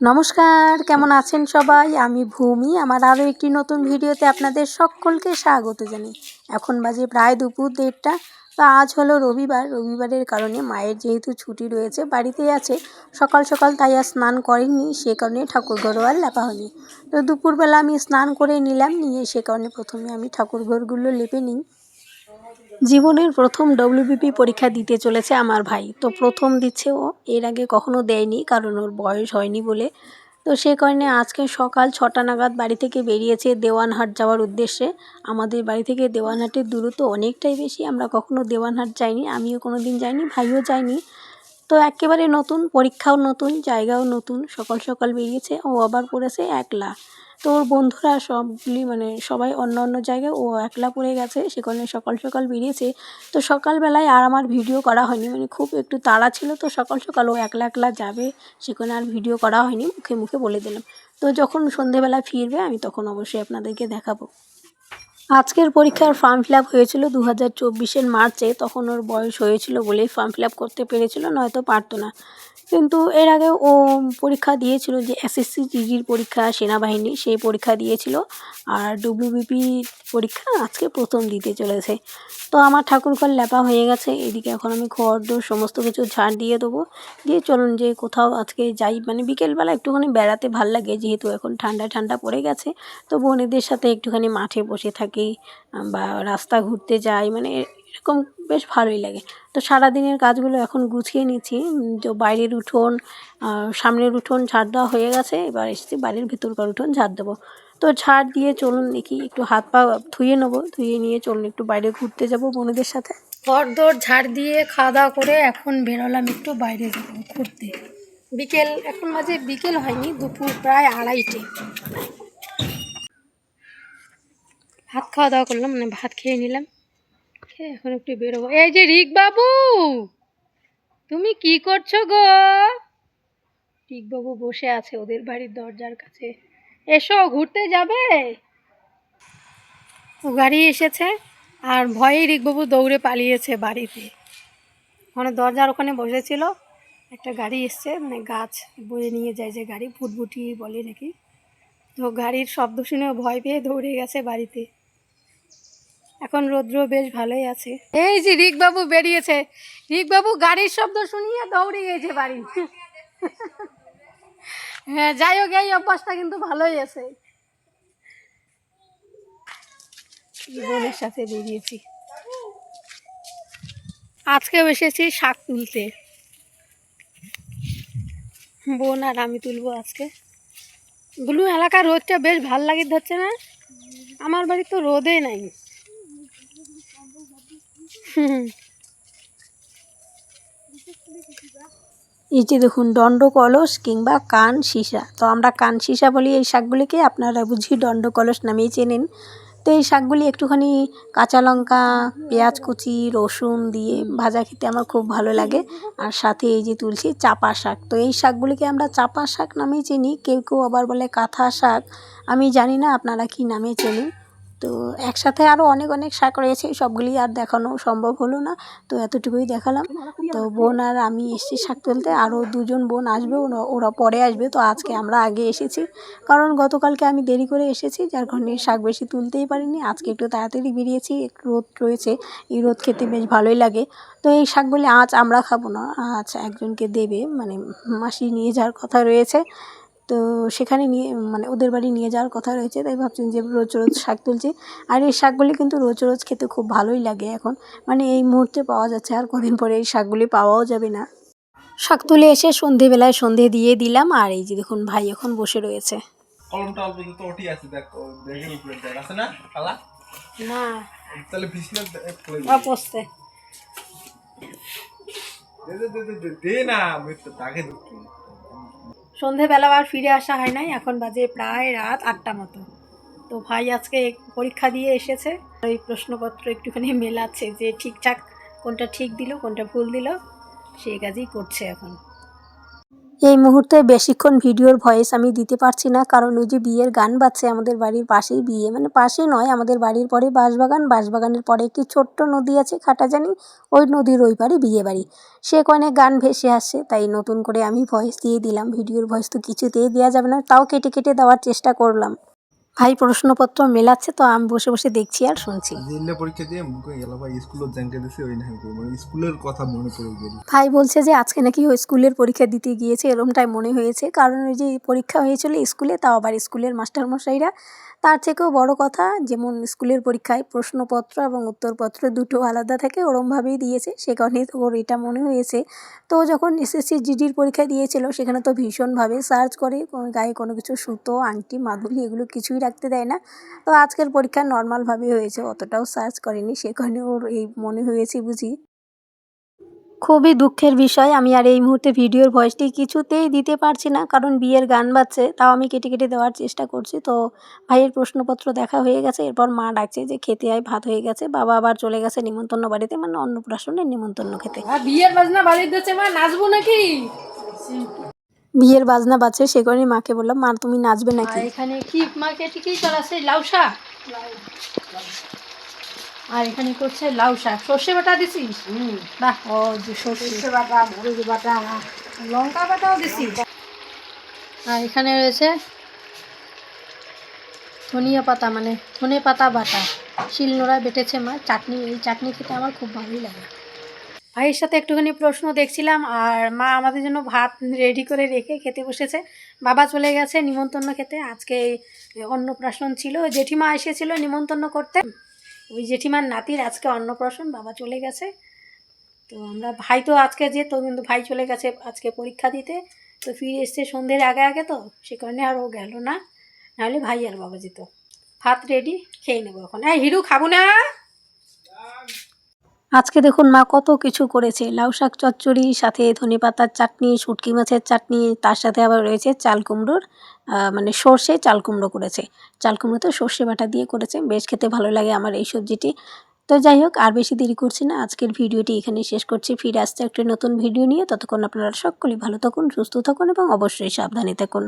নমস্কার, কেমন আছেন সবাই? আমি ভূমি। আমার আরও একটি নতুন ভিডিওতে আপনাদের সকলকে স্বাগত জানাই। এখন বাজে প্রায় দুপুর 1:30টা। তো আজ হলো রবিবার। রবিবারের কারণে মায়ের যেহেতু ছুটি রয়েছে, বাড়িতেই আছে, সকাল সকাল তাই আর স্নান করেননি, সে কারণে ঠাকুরঘরও আর লেপা হয়নি। তো দুপুরবেলা আমি স্নান করে নিলাম, নিয়ে সে কারণে প্রথমে আমি ঠাকুরঘরগুলো লেপে নিই। জীবনের প্রথম ডব্লিউবিপি পরীক্ষা দিতে চলেছে আমার ভাই। তো প্রথম দিচ্ছে ও, এর আগে কখনো দেয়নি, কারণ ওর বয়স হয়নি বলে। তো সে কারণে আজকে সকাল 6টা নাগাদ বাড়ি থেকে বেরিয়েছে দেওয়ানহাট যাওয়ার উদ্দেশ্যে। আমাদের বাড়ি থেকে দেওয়ানহাটের দূরত্ব অনেকটাই বেশি, আমরা কখনো দেওয়ানহাট যাইনি, আমিও কোনো দিন যাইনি, ভাইও যায়নি। তো একেবারে নতুন, পরীক্ষাও নতুন, জায়গাও নতুন। সকাল সকাল বেরিয়েছে, ও আবার পড়েছে একলা। তো ওর বন্ধুরা সবগুলি সবাই অন্য অন্য জায়গায়, ও একলা পড়ে গেছে, সে কারণে সকাল সকাল বেরিয়েছে। তো সকালবেলায় আর আমার ভিডিও করা হয়নি, খুব একটু তাড়া ছিল, তো সকাল সকাল ও একলা একলা যাবে, সেখানে আর ভিডিও করা হয়নি, মুখে মুখে বলে দিলাম। তো যখন সন্ধেবেলা ফিরবে আমি তখন অবশ্যই আপনাদেরকে দেখাবো। আজকের পরীক্ষার ফর্ম ফিল আপ হয়েছিল 2024-এর মার্চে। তখন ওর বয়স হয়েছিল বলেই ফর্ম ফিল আপ করতে পেরেছিল, নয়তো পারতো না। কিন্তু এর আগে ও পরীক্ষা দিয়েছিল, যে এসএসসি জিডির পরীক্ষা, সেনাবাহিনী, সেই পরীক্ষা দিয়েছিল। আর ডব্লিউবিপি পরীক্ষা আজকে প্রথম দিতে চলেছে। তো আমার ঠাকুরঘর লেপা হয়ে গেছে, এদিকে এখন আমি ঘর দোর সমস্ত কিছু ঝাড় দিয়ে দেবো। দিয়ে চলুন যে কোথাও আজকে যাই, বিকেলবেলা একটুখানি বেড়াতে ভাল লাগে, যেহেতু এখন ঠান্ডা ঠান্ডা পড়ে গেছে। তো বোনেদের সাথে একটুখানি মাঠে বসে থাকি, বা রাস্তা ঘুরতে যাই, এরকম বেশ ভালোই লাগে। তো সারাদিনের কাজগুলো এখন গুছিয়ে নিচ্ছি। তো বাইরের উঠোন, সামনের উঠোন ঝাড় দেওয়া হয়ে গেছে, এবার এসেছি বাড়ির ভেতরকার উঠোন ঝাড় দেবো। তো ঝাড় দিয়ে চলুন দেখি একটু হাত পা ধুয়ে নেবো, ধুয়ে নিয়ে চলুন একটু বাইরে ঘুরতে যাবো বোনেদের সাথে। ঘর দোর ঝাড় দিয়ে খাওয়া দাওয়া করে এখন বেরোলাম একটু বাইরে যাবো ঘুরতে। বিকেল, এখন বাজে বিকেল হয়নি, দুপুর প্রায় 2:30টে। ভাত খাওয়া দাওয়া করলাম, ভাত খেয়ে নিলাম, খেয়ে এখন একটু বেরোবো। এই যে রিক বাবু, তুমি কি করছো গো? রিক বাবু বসে আছে ওদের বাড়ির দরজার কাছে। এসো, ঘুরতে যাবে? ও গাড়ি এসেছে, আর ভয়ে রিক বাবু দৌড়ে পালিয়েছে বাড়িতে। ওখানে দরজার ওখানে বসেছিল, একটা গাড়ি এসছে, গাছ বয়ে নিয়ে যায়, যে গাড়ি ফুটফুটি বলে নাকি। তো গাড়ির শব্দ শুনে ভয় পেয়ে দৌড়ে গেছে বাড়িতে। এখন রৌদ্র বেশ ভালোই আছে। এই যে রিক বাবু বেরিয়েছে, রিক বাবু গাড়ির শব্দ শুনিয়ে দৌড়ে গেছে বাড়ি। হ্যাঁ, যাই হোক, এই অভ্যাসটা কিন্তু ভালোই আছে। বোনের সাথে বেরিয়েছি, আজকেও এসেছি শাক তুলতে। বোন আর আমি তুলবো আজকে। গুলু এলাকার রোদটা বেশ ভাল লাগে, ধরছে না? আমার বাড়ি তো রোদে নাই। এই যে দেখুন, দণ্ড কলস কিংবা কান সীসা, তো আমরা কান সীসা বলি এই শাকগুলিকে, আপনারা বুঝি দণ্ড কলস নামেই চেনেন। তো এই শাকগুলি একটুখানি কাঁচা লঙ্কা, পেঁয়াজ কুচি, রসুন দিয়ে ভাজা খেতে আমার খুব ভালো লাগে। আর সাথে এই যে তুলছি চাপা শাক, তো এই শাকগুলিকে আমরা চাপা শাক নামেই চিনি, কেউ কেউ আবার বলে কাঁথা শাক, আমি জানি না আপনারা কি নামে চেনেন। তো একসাথে আরও অনেক অনেক শাক রয়েছে, সবগুলি আর দেখানো সম্ভব হলো না, তো এতটুকুই দেখালাম। তো বোন আর আমি এসেছি শাক তুলতে, আরও দুজন বোন আসবে, ওরা পরে আসবে। তো আজকে আমরা আগে এসেছি, কারণ গতকালকে আমি দেরি করে এসেছি, যার কারণে শাক বেশি তুলতেই পারিনি। আজকে একটু তাড়াতাড়ি বেরিয়েছি, একটু রোদ রয়েছে, এই রোদ খেতে বেশ ভালোই লাগে। তো এই শাকগুলি আজ আমরা খাবো না, আজ একজনকে দেবে, মাসি নিয়ে যাওয়ার কথা রয়েছে। তো সেখানে নিয়ে ওদের বাড়ি নিয়ে যাওয়ার কথা রয়েছে, তাই ভাবছেন যে রোজ রোজ শাক তুলছি। আর এই শাকগুলি কিন্তু রোজ রোজ খেতে খুব ভালোই লাগে এখন, এই মুহূর্তে পাওয়া যাচ্ছে, আর কদিন পরে এই শাকগুলি পাওয়াও যাবে না। শাক তুলে এসে সন্ধেবেলায় সন্ধে দিয়ে দিলাম, আর এই যে দেখুন ভাই এখন বসে রয়েছে। কলমটা অল্প তো ওটি আছে, দেখো ব্যাগের উপরে দেখ আছে না খালা, না তাহলে বিছনা খুলে দাও বসতে দে না, আমি তো তাকে দেখি। সন্ধেবেলা আর ফিরে আসা হয় নাই, এখন বাজে প্রায় রাত 8টা মতো। তো ভাই আজকে পরীক্ষা দিয়ে এসেছে, ওই প্রশ্নপত্র একটুখানি মেলাচ্ছে, যে ঠিকঠাক কোনটা ঠিক দিল কোনটা ভুল দিল, সেই কাজই করছে এখন। এই মুহূর্তে বেশিক্ষণ ভিডিওর ভয়েস আমি দিতে পারছি না, কারণ ওই যে বিয়ের গান বাজছে, আমাদের বাড়ির পাশেই বিয়ে, মানে পাশেই নয়, আমাদের বাড়ির পরে বাঁশবাগান, বাঁশবাগানের পরে একটি ছোট্ট নদী আছে খাটাজানি, ওই নদীর ওই পারে বিয়ে বাড়ি। সে কনে গান ভেসে আসছে, তাই নতুন করে আমি ভয়েস দিয়ে দিলাম। ভিডিওর ভয়েস তো কিছুতেই দেওয়া যাবে না, তাও কেটে কেটে দেওয়ার চেষ্টা করলাম। ভাই প্রশ্নপত্র মেলাচ্ছে, তো আমি বসে বসে দেখছি আর শুনছি। পরীক্ষা দিয়ে মুখে গেল ভাই, স্কুলত জানকে দিছে ওই না, মানে স্কুলের কথা মনে পড়ে গেল। ভাই বলছে যে আজকে নাকি ও স্কুলের পরীক্ষা দিতে গিয়েছে, এরমটাই মনে হয়েছে, কারণ ওই যে পরীক্ষা হয়েছিল স্কুলে, তাও আবার স্কুলের মাস্টারমশাইরা। তার থেকেও বড় কথা, যেমন স্কুলের পরীক্ষায় প্রশ্নপত্র এবং উত্তরপত্র দুটো আলাদা থাকে, ওরমভাবেই দিয়েছে, সে কারণেই তো ওর এটা মনে হয়েছে। তো যখন এসএসসি জিডির পরীক্ষা দিয়েছিল, সেখানে তো ভীষণভাবে সার্চ করে, গায়ে কোনো কিছু সুতো, আংটি, মাদুলি এগুলো কিছুই রাখতে দেয় না। তো আজকের পরীক্ষা নর্মালভাবে হয়েছে, অতটাও সার্চ করেনি, সে কারণে ওর এই মনে হয়েছে বুঝি। খুবই দুঃখের বিষয়, আমি আর এই মুহূর্তে ভিডিওর ভয়েসটি কিছুতেই দিতে পারছি না, কারণ বিয়ের গান বাজছে, তাও আমি কেটে কেটে দেওয়ার চেষ্টা করছি। তো ভাইয়ের প্রশ্নপত্র দেখা হয়ে গেছে, এরপর মা ডাকছে যে খেতে আয়, ভাত হয়ে গেছে। বাবা আবার চলে গেছে নিমন্ত্রণ বাড়িতে, মানে অন্নপ্রাশনের নিমন্ত্রণ খেতে। বিয়ের বাজনা বাজিয়ে দিচ্ছে মা, নাচবো নাকি? বিয়ের বাজনা বাজছে, সে কারণে মাকে বললাম, মা তুমি নাচবে আর নাকি? এখানে কি মাকে ঠিকই চলাছে, লাউ শাক। আর এখানে করছে লাউ শাক, সর্ষে বাটা দিছিস? বাহ, ও যে সর্ষে বাটা, মরিচ বাটা, লঙ্কা বাটাও দিছিস। আর এখানে রয়েছে ধনিয়া পাতা, মানে ধনে পাতা বাটা, শিলনোড়ায় বেটেছে মা। চাটনি, এই চাটনি খেতে আমার খুব ভালোই লাগে। ভাইয়ের সাথে একটুখানি প্রশ্ন দেখছিলাম, আর মা আমাদের জন্য ভাত রেডি করে রেখে খেতে বসেছে। বাবা চলে গেছে নিমন্ত্রণ খেতে, আজকে অন্নপ্রাশন ছিল, জেঠিমা এসেছিল নিমন্ত্রণ করতে, ওই জেঠিমার নাতির আজকে অন্নপ্রাশন, বাবা চলে গেছে। তো আমরা, ভাই তো আজকে যেত, কিন্তু ভাই চলে গেছে আজকে পরীক্ষা দিতে, তো ফিরে এসছে সন্ধ্যের আগে আগে, তো সে কারণে আর ও গেল না, নাহলে ভাই আর বাবা যেত। ভাত রেডি, খেয়ে নেবো এখন। হ্যাঁ হিরু, খাবো না? আজকে দেখুন মা কত কিছু করেছে, লাউ শাক চচ্চড়ি, সাথে ধনেপাতার চাটনি, শুটকি মাছের চাটনি, তার সাথে আবার রয়েছে চাল কুমড়োর, মানে সর্ষে চাল কুমড়ো করেছে। চাল কুমড়ো তো সর্ষে বাটা দিয়ে করেছে, বেশ খেতে ভালো লাগে আমার এই সবজিটি। তো যাই হোক, আর বেশি দেরি করছি না, আজকের ভিডিওটি এখানেই শেষ করছি। ফিরে আসছে একটি নতুন ভিডিও নিয়ে, ততক্ষণ আপনারা সকলেই ভালো থাকুন, সুস্থ থাকুন এবং অবশ্যই সাবধানে থাকুন।